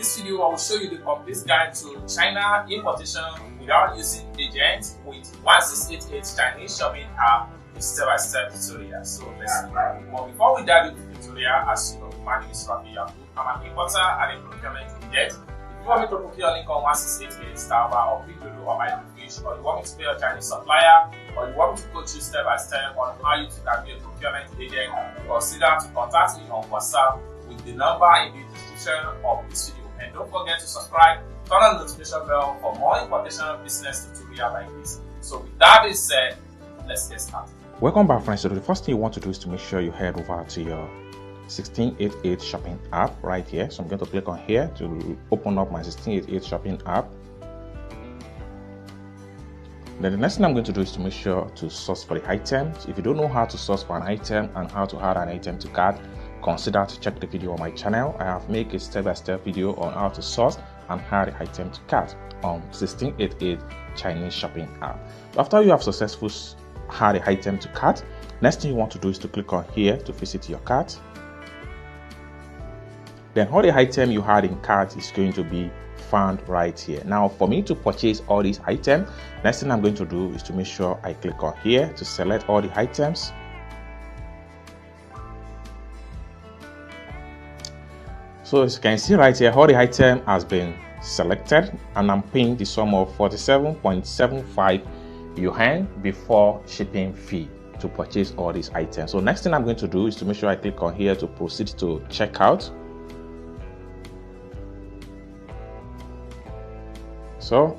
this video, I will show you the complete guide to China importation without using agents with 1688 Chinese shopping app with step-by-step tutorial. So let's see. But before we dive into the tutorial, as you know, my name is Rafi Yaku. I'm an importer and a procurement agent. If you want me to procure link on 1688 Starbucks or Pinduoduo or Fish, or you want me to pay a Chinese supplier, or you want me to coach you step-by-step on how you can be a procurement agent, consider to contact me on WhatsApp with the number in the description of this video. And don't forget to subscribe, turn on the notification bell for more importation business tutorial like this. So with that being said, let's get started. Welcome back, friends. So the first thing you want to do is to make sure you head over to your 1688 shopping app right here. So I'm going to click on here to open up my 1688 shopping app. Then the next thing I'm going to do is to make sure to source for the items. If you don't know how to source for an item and how to add an item to cart, consider to check the video on my channel. I have made a step-by-step video on how to source and add the item to cart on 1688 Chinese shopping app. After you have successfully add the item to cart, next thing you want to do is to click on here to visit your cart. Then all the item you had in cart is going to be found right here. Now for me to purchase all these items, next thing I'm going to do is to make sure I click on here to select all the items. So as you can see right here, all the item has been selected and I'm paying the sum of 47.75 yuan before shipping fee to purchase all these items. So next thing I'm going to do is to make sure I click on here to proceed to checkout. So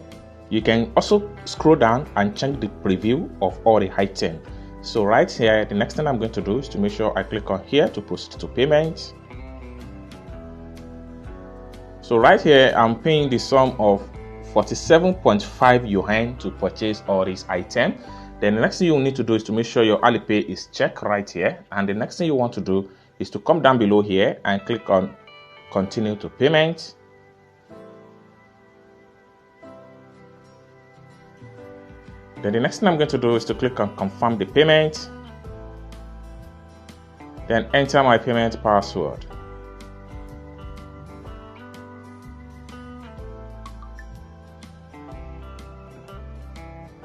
you can also scroll down and change the preview of all the items. So right here, the next thing I'm going to do is to make sure I click on here to proceed to payment. So right here, I'm paying the sum of 47.5 yuan to purchase all these items. Then the next thing you need to do is to make sure your Alipay is checked right here. And the next thing you want to do is to come down below here and click on continue to payment. Then the next thing I'm going to do is to click on confirm the payment. Then enter my payment password.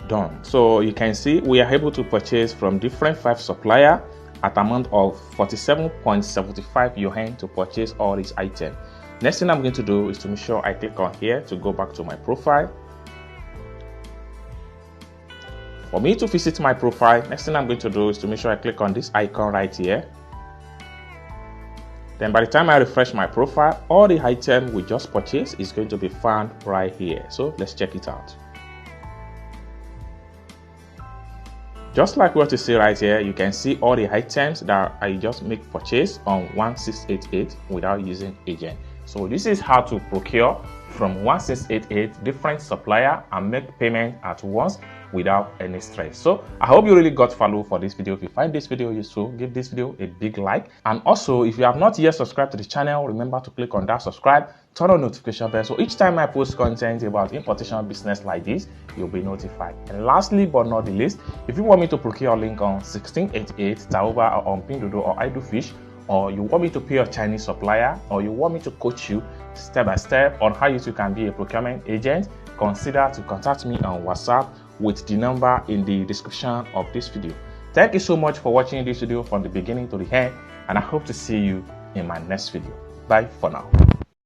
Done. So you can see we are able to purchase from different 5 suppliers at amount of 47.75 yuan to purchase all these items. Next thing I'm going to do is to make sure I click on here to go back to my profile. For me to visit my profile, next thing I'm going to do is to make sure I click on this icon right here. Then by the time I refresh my profile, all the items we just purchased is going to be found right here. So let's check it out. Just like what you see right here, you can see all the items that I just make purchase on 1688 without using agent. So this is how to procure from 1688 different supplier and make payment at once without any stress. So I hope you really got value for this video. If you find this video useful, give this video a big like. And also, if you have not yet subscribed to the channel, remember to click on that subscribe, turn on notification bell, so each time I post content about importation business like this, you'll be notified. And lastly but not the least, if you want me to procure a link on 1688 Taoba or on Pinduoduo or Fish, or you want me to pay a Chinese supplier, or you want me to coach you step by step on how you too can be a procurement agent, consider to contact me on WhatsApp with the number in the description of this video. Thank you so much for watching this video from the beginning to the end, and I hope to see you in my next video. Bye for now.